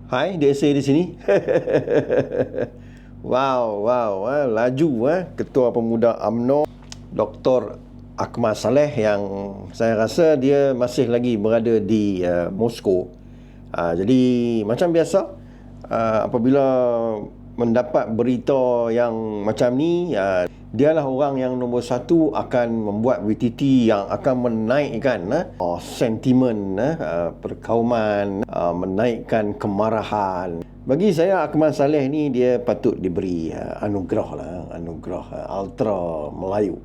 Hai, dia saya di sini. Wow, laju Ketua Pemuda UMNO Dr. Akmal Saleh yang saya rasa dia masih lagi berada di Moskow. Jadi macam biasa, apabila mendapat berita yang macam ni, dialah orang yang nombor satu akan membuat VTT yang akan menaikkan sentimen perkauman, menaikkan kemarahan. Bagi saya, Akmal Saleh ni dia patut diberi anugerah Ultra Melayu.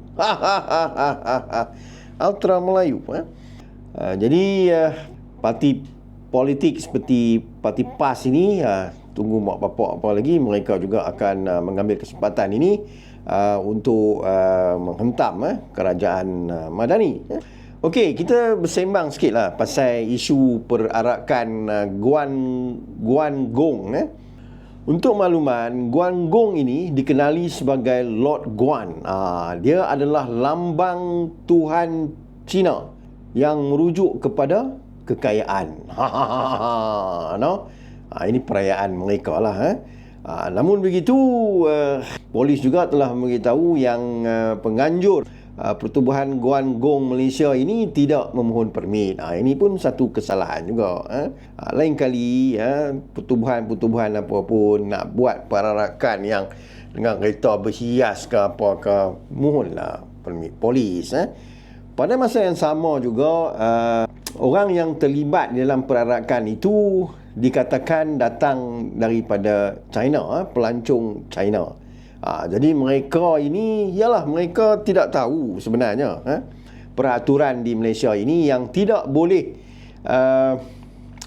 Ultra Melayu. Jadi parti politik seperti parti PAS ini, tunggu mak bapak apa lagi, mereka juga akan mengambil kesempatan ini untuk menghentam kerajaan Madani. Okey, kita bersembang sikitlah pasal isu perarakan Guangdong. Untuk makluman, Guangdong ini dikenali sebagai Lord Guan. Dia adalah lambang Tuhan Cina yang merujuk kepada kekayaan. Ini perayaan mereka lah. Namun begitu, polis juga telah memberitahu yang penganjur pertubuhan Guangdong Malaysia ini tidak memohon permit. Ini pun satu kesalahan juga. Lain kali pertubuhan apa pun nak buat perarakan yang dengan kereta berhias ke apa ke, mohonlah permit polis. Pada masa yang sama juga, orang yang terlibat dalam perarakan itu dikatakan datang daripada China, pelancong China. Jadi mereka ini, mereka tidak tahu sebenarnya peraturan di Malaysia ini yang tidak boleh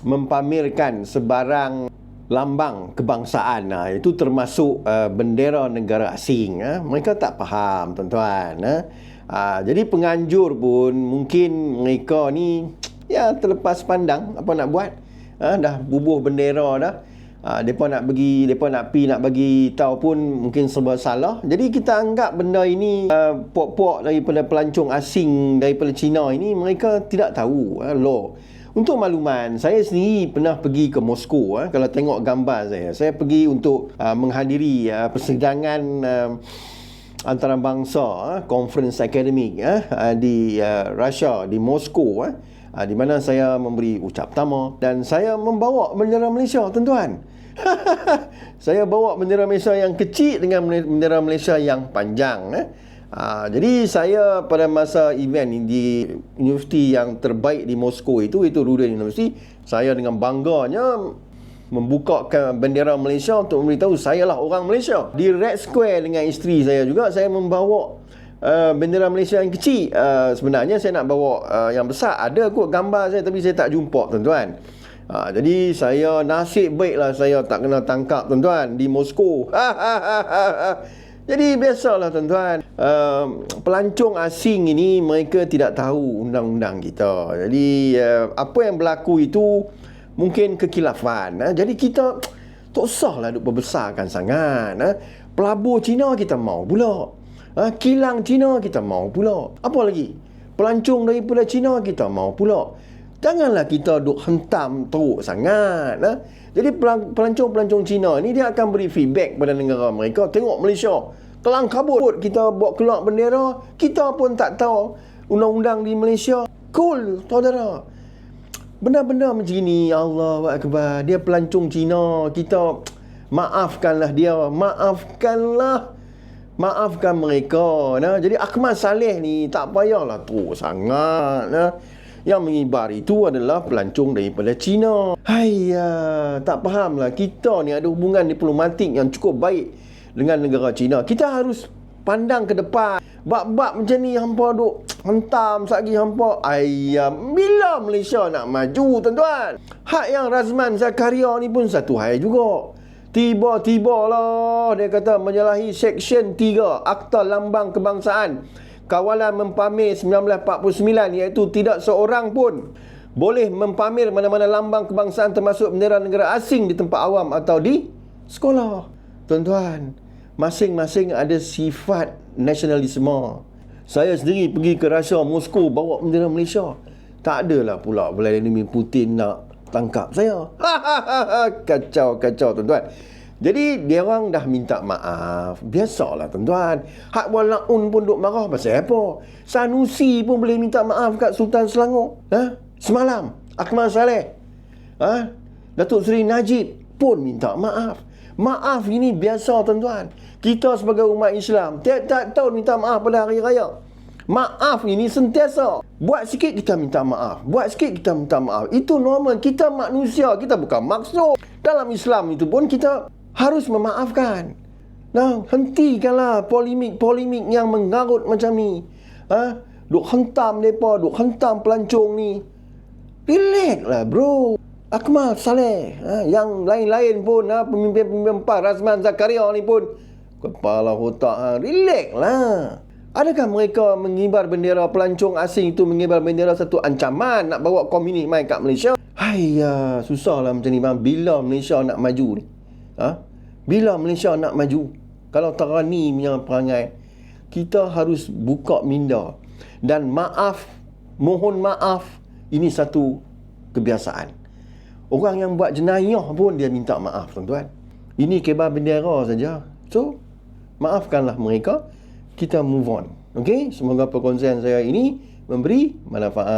mempamerkan sebarang lambang kebangsaan. Itu termasuk bendera negara asing. Mereka tak faham, tuan-tuan. Jadi penganjur pun mungkin mereka ni terlepas pandang, apa nak buat. Dah bubuh bendera dah. Depa nak bagi tahu pun mungkin serba salah. Jadi kita anggap benda ini pok-pok daripada pelancong asing daripada China ini, mereka tidak tahu law. Untuk makluman, saya sendiri pernah pergi ke Moskow. Kalau tengok gambar saya pergi untuk menghadiri persidangan antarabangsa, conference akademik di Russia, di Moskow, di mana saya memberi ucap pertama dan saya membawa bendera Malaysia, tuan-tuan. Saya bawa bendera Malaysia yang kecil dengan bendera Malaysia yang panjang. Jadi saya pada masa event di universiti yang terbaik di Moskow itu Rural University, saya dengan bangganya membuka bendera Malaysia untuk memberitahu saya lah orang Malaysia. Di Red Square dengan isteri saya juga, saya membawa bendera Malaysia yang kecil. Sebenarnya saya nak bawa yang besar. Ada kot gambar saya, tapi saya tak jumpa, tuan-tuan. Jadi saya nasib baiklah saya tak kena tangkap, tuan-tuan, di Moskow. Jadi biasalah, tuan-tuan, pelancong asing ini mereka tidak tahu undang-undang kita. Jadi apa yang berlaku itu mungkin kekilafan. Jadi kita tak usahlah duk perbesarkan sangat. Pelabur Cina kita mau pula. Kilang Cina kita mau pula. Apa lagi? Pelancong daripada Cina kita mau pula. Janganlah kita duk hentam teruk sangat. Jadi pelancong-pelancong Cina ni dia akan beri feedback pada negara mereka. Tengok Malaysia, kelang kabut kita bawa keluar bendera, kita pun tak tahu undang-undang di Malaysia. Cool, saudara. Benda-benda macam ni, Allahu Akbar. Dia pelancong Cina, kita maafkanlah dia. Maafkan mereka. Jadi Akmal Saleh ni tak payahlah teruk sangat. Yang mengibar itu adalah pelancong daripada Cina. Tak fahamlah. Kita ni ada hubungan diplomatik yang cukup baik dengan negara Cina. Kita harus pandang ke depan. Bab-bab macam ni hampa duk hentam satgi hampa. Bila Malaysia nak maju, tuan-tuan? Hak yang Razman Zakaria ni pun satu hal juga. Tiba-tiba lah dia kata menyalahi Seksyen 3 Akta Lambang Kebangsaan Kawalan Mempamer 1949, iaitu tidak seorang pun boleh mempamer mana-mana lambang kebangsaan termasuk bendera negara asing di tempat awam atau di sekolah. Tuan-tuan, masing-masing ada sifat nasionalisme. Saya sendiri pergi ke Russia, Moskow, bawa bendera Malaysia. Tak adalah pula Vladimir Putin nak tangkap saya. Kacau tuan-tuan. Jadi dia orang dah minta maaf. Biasalah tuan-tuan. Hak Walaun pun duk marah pasal apa? Sanusi pun boleh minta maaf kat Sultan Selangor. Semalam Akmal Saleh, Datuk Seri Najib pun minta maaf. Maaf ini biasa tuan-tuan. Kita sebagai umat Islam tiap-tiap tahun minta maaf pada hari raya. Maaf ini sentiasa. Buat sikit kita minta maaf. Buat sikit kita minta maaf. Itu normal. Kita manusia. Kita bukan makhluk. Dalam Islam itu pun kita harus memaafkan. Hentikanlah polemik yang mengarut macam ni. Duk hentam mereka, duk hentam pelancong ni. Relax lah bro. Akmal Saleh, yang lain-lain pun, pemimpin-pemimpin PAS, Razman Zakaria ni pun, kepala otak, relax lah. Adakah mereka mengibar bendera pelancong asing itu, mengibar bendera satu ancaman nak bawa komunis main kat Malaysia? Susahlah macam ni bang. Bila Malaysia nak maju ni? Bila Malaysia nak maju? Kalau terani punya perangai, kita harus buka minda. Dan mohon maaf, ini satu kebiasaan. Orang yang buat jenayah pun dia minta maaf tuan-tuan. Ini kibar bendera saja. So, maafkanlah mereka. Kita move on. Okey? Semoga perkongsian saya ini memberi manfaat.